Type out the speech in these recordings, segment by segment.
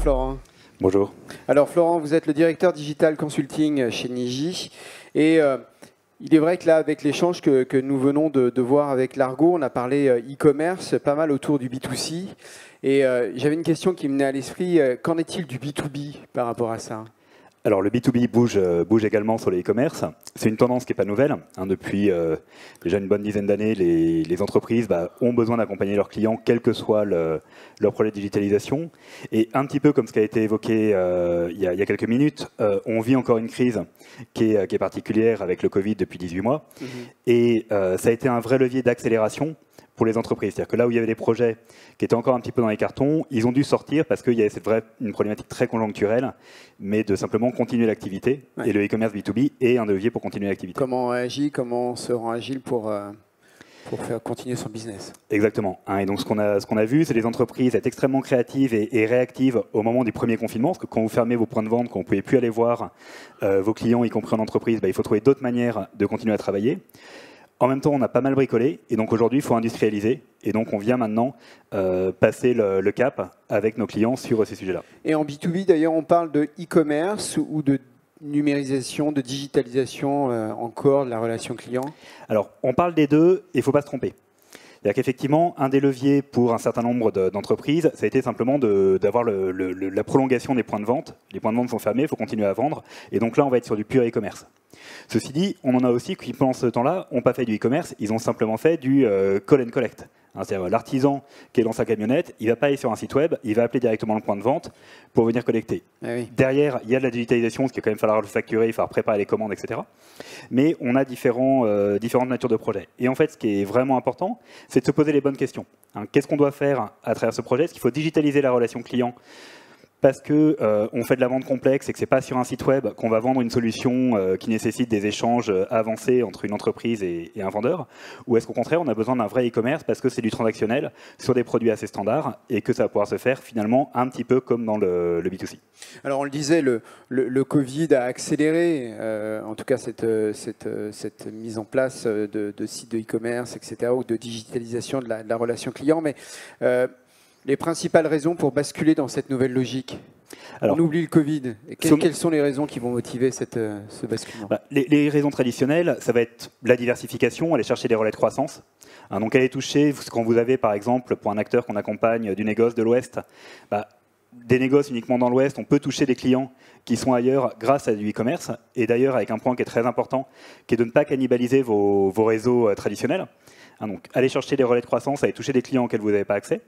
Florent. Bonjour. Alors Florent, vous êtes le directeur digital consulting chez Niji. Et il est vrai que là, avec l'échange que nous venons de voir avec l'Argo, on a parlé e-commerce, pas mal autour du B2C. Et j'avais une question qui me venait à l'esprit. Qu'en est-il du B2B par rapport à ça ? Alors le B2B bouge également sur les e-commerce. C'est une tendance qui n'est pas nouvelle. Depuis déjà une bonne dizaine d'années, les entreprises ont besoin d'accompagner leurs clients, quel que soit leur projet de digitalisation. Et un petit peu comme ce qui a été évoqué il y a quelques minutes, on vit encore une crise qui est particulière avec le Covid depuis 18 mois. Et ça a été un vrai levier d'accélération pour les entreprises. C'est-à-dire que là où il y avait des projets qui étaient encore un petit peu dans les cartons, ils ont dû sortir parce qu'il y avait une problématique très conjoncturelle, mais de simplement continuer l'activité. Ouais. Et le e-commerce B2B est un levier pour continuer l'activité. Comment on agit, comment on se rend agile pour faire continuer son business. Exactement. Et donc ce qu'on a vu, c'est les entreprises être extrêmement créatives et réactives au moment du premier confinement, parce que quand vous fermez vos points de vente, quand vous ne pouvez plus aller voir vos clients, y compris en entreprise, il faut trouver d'autres manières de continuer à travailler. En même temps, on a pas mal bricolé, et donc aujourd'hui, il faut industrialiser. Et donc, on vient maintenant passer le cap avec nos clients sur ces sujets-là. Et en B2B, d'ailleurs, on parle de e-commerce ou de numérisation, de digitalisation encore de la relation client ? Alors, on parle des deux, et il ne faut pas se tromper. C'est-à-dire qu'effectivement, un des leviers pour un certain nombre d'entreprises, ça a été simplement d'avoir la prolongation des points de vente. Les points de vente sont fermés, il faut continuer à vendre. Et donc là, on va être sur du pur e-commerce. Ceci dit, on en a aussi qui, pendant ce temps-là, n'ont pas fait du e-commerce, ils ont simplement fait du call and collect. C'est-à-dire l'artisan qui est dans sa camionnette, il ne va pas aller sur un site web, il va appeler directement le point de vente pour venir collecter. Ah oui. Derrière, il y a de la digitalisation, ce qui va quand même falloir le facturer, il va falloir préparer les commandes, etc. Mais on a différentes natures de projets. Et en fait, ce qui est vraiment important, c'est de se poser les bonnes questions. Qu'est-ce qu'on doit faire à travers ce projet ? Est-ce qu'il faut digitaliser la relation client ? Parce qu'on fait de la vente complexe et que ce n'est pas sur un site web qu'on va vendre une solution qui nécessite des échanges avancés entre une entreprise et un vendeur, ou est-ce qu'au contraire on a besoin d'un vrai e-commerce parce que c'est du transactionnel sur des produits assez standards et que ça va pouvoir se faire finalement un petit peu comme dans le B2C. Alors on le disait, le Covid a accéléré en tout cas cette mise en place de sites de e-commerce, etc., ou de digitalisation de la relation client, mais les principales raisons pour basculer dans cette nouvelle logique ? Alors, on oublie le Covid. Quelles sont les raisons qui vont motiver ce basculement ? Les raisons traditionnelles, ça va être la diversification, aller chercher des relais de croissance. Donc aller toucher, quand vous avez par exemple, pour un acteur qu'on accompagne du négoce de l'Ouest, des négoces uniquement dans l'Ouest, on peut toucher des clients qui sont ailleurs grâce à du e-commerce. Et d'ailleurs avec un point qui est très important, qui est de ne pas cannibaliser vos réseaux traditionnels. Donc aller chercher des relais de croissance, aller toucher des clients auxquels vous n'avez pas accès.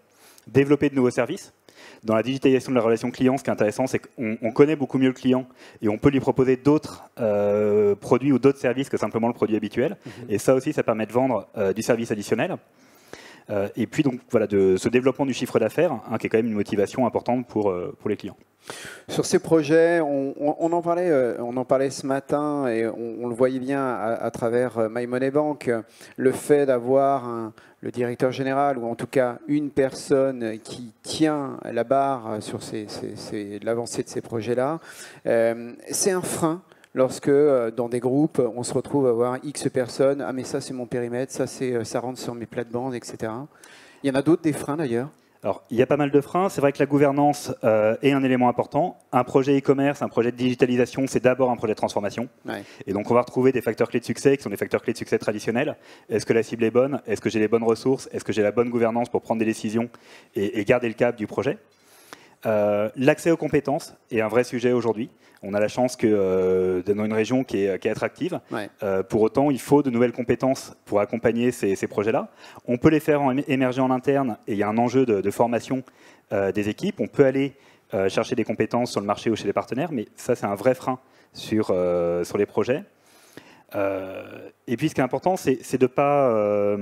Développer de nouveaux services. Dans la digitalisation de la relation client, ce qui est intéressant, c'est qu'on connaît beaucoup mieux le client et on peut lui proposer d'autres produits ou d'autres services que simplement le produit habituel. Et ça aussi, ça permet de vendre du service additionnel. Et puis, donc, voilà, de ce développement du chiffre d'affaires, qui est quand même une motivation importante pour les clients. Sur ces projets, on en parlait ce matin et on le voyait bien à travers My Money Bank, le fait d'avoir le directeur général ou en tout cas une personne qui tient la barre sur l'avancée de ces projets-là, c'est un frein lorsque dans des groupes, on se retrouve à avoir X personnes, ah mais ça c'est mon périmètre, ça rentre sur mes plates-bandes, etc. Il y en a d'autres des freins d'ailleurs ? Alors, il y a pas mal de freins. C'est vrai que la gouvernance est un élément important. Un projet e-commerce, un projet de digitalisation, c'est d'abord un projet de transformation. Ouais. Et donc, on va retrouver des facteurs clés de succès qui sont des facteurs clés de succès traditionnels. Est-ce que la cible est bonne ? Est-ce que j'ai les bonnes ressources ? Est-ce que j'ai la bonne gouvernance pour prendre des décisions et garder le cap du projet ? L'accès aux compétences est un vrai sujet aujourd'hui. On a la chance d'être dans une région qui est attractive. Ouais. Pour autant, il faut de nouvelles compétences pour accompagner ces projets-là. On peut les faire émerger en interne et il y a un enjeu de formation des équipes. On peut aller chercher des compétences sur le marché ou chez les partenaires, mais ça, c'est un vrai frein sur les projets. Et puis, ce qui est important, c'est de pas...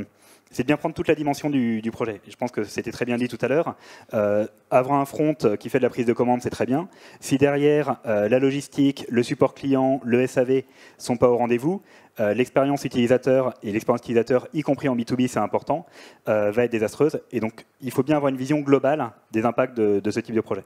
c'est de bien prendre toute la dimension du projet. Je pense que c'était très bien dit tout à l'heure. Avoir un front qui fait de la prise de commande, c'est très bien. Si derrière, la logistique, le support client, le SAV ne sont pas au rendez-vous, l'expérience utilisateur et l'expérience utilisateur, y compris en B2B, c'est important, va être désastreuse. Et donc, il faut bien avoir une vision globale des impacts de ce type de projet.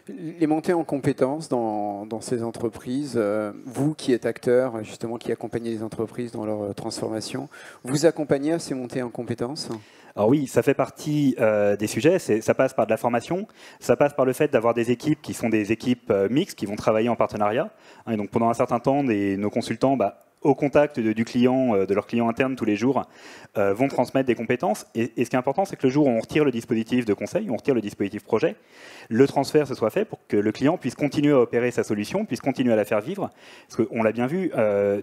Les montées en compétences dans ces entreprises, vous qui êtes acteur, justement, qui accompagnez les entreprises dans leur transformation, vous accompagnez à ces montées en compétences ? Alors oui, ça fait partie des sujets, ça passe par de la formation, ça passe par le fait d'avoir des équipes qui sont des équipes mixtes, qui vont travailler en partenariat. Et donc pendant un certain temps, nos consultants, au contact du client, de leur client interne tous les jours, vont transmettre des compétences. Et ce qui est important, c'est que le jour où on retire le dispositif de conseil, on retire le dispositif projet, le transfert se soit fait pour que le client puisse continuer à opérer sa solution, puisse continuer à la faire vivre. Parce qu'on l'a bien vu,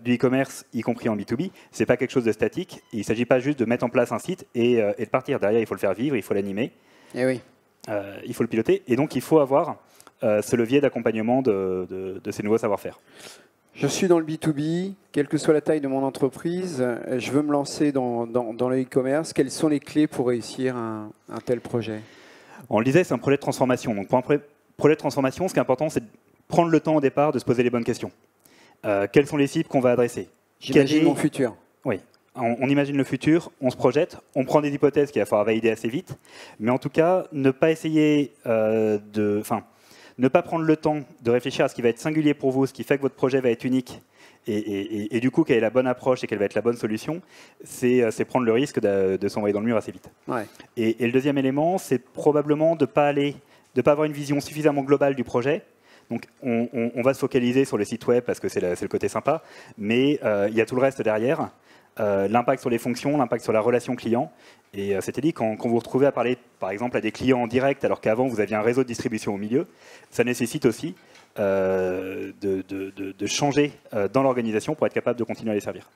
du e-commerce, y compris en B2B, c'est pas quelque chose de statique. Il ne s'agit pas juste de mettre en place un site et de partir. Derrière, il faut le faire vivre, il faut l'animer, oui. Il faut le piloter. Et donc, il faut avoir ce levier d'accompagnement de ces nouveaux savoir-faire. Je suis dans le B2B, quelle que soit la taille de mon entreprise, je veux me lancer dans le e-commerce. Quelles sont les clés pour réussir un tel projet ? On le disait, c'est un projet de transformation. Donc pour un projet de transformation, ce qui est important, c'est de prendre le temps au départ de se poser les bonnes questions. Quelles sont les cibles qu'on va adresser ? J'imagine mon futur. Oui, on imagine le futur, on se projette, on prend des hypothèses qu'il va falloir valider assez vite, mais en tout cas, ne pas essayer ne pas prendre le temps de réfléchir à ce qui va être singulier pour vous, ce qui fait que votre projet va être unique, et du coup, quelle est la bonne approche et quelle va être la bonne solution, c'est prendre le risque de s'envoyer dans le mur assez vite. Ouais. Et le deuxième élément, c'est probablement de ne pas avoir une vision suffisamment globale du projet. Donc, on va se focaliser sur le site web parce que c'est le côté sympa, mais il y a tout le reste derrière. L'impact sur les fonctions, l'impact sur la relation client. Et c'était dit, quand vous vous retrouvez à parler, par exemple, à des clients en direct, alors qu'avant, vous aviez un réseau de distribution au milieu, ça nécessite aussi de changer dans l'organisation pour être capable de continuer à les servir.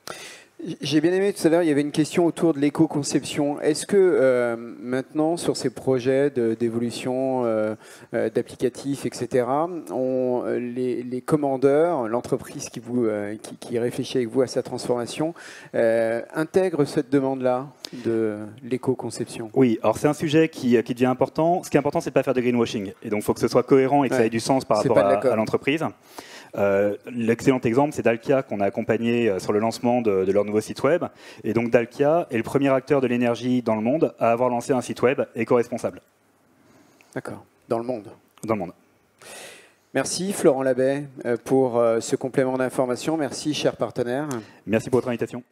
J'ai bien aimé tout à l'heure, il y avait une question autour de l'éco-conception. Est-ce que maintenant, sur ces projets d'évolution d'applicatifs, etc., les commandeurs, l'entreprise qui réfléchit avec vous à sa transformation, intègre cette demande-là de l'éco-conception? Oui, alors c'est un sujet qui devient important. Ce qui est important, c'est de ne pas faire de greenwashing. Et donc, il faut que ce soit cohérent et que ça ait du sens par rapport à l'entreprise. L'excellent exemple, c'est Dalkia qu'on a accompagné sur le lancement de leur nouveau site web. Et donc Dalkia est le premier acteur de l'énergie dans le monde à avoir lancé un site web éco-responsable. D'accord, dans le monde. Dans le monde. Merci Florent Labbé pour ce complément d'information. Merci, chers partenaires. Merci pour votre invitation.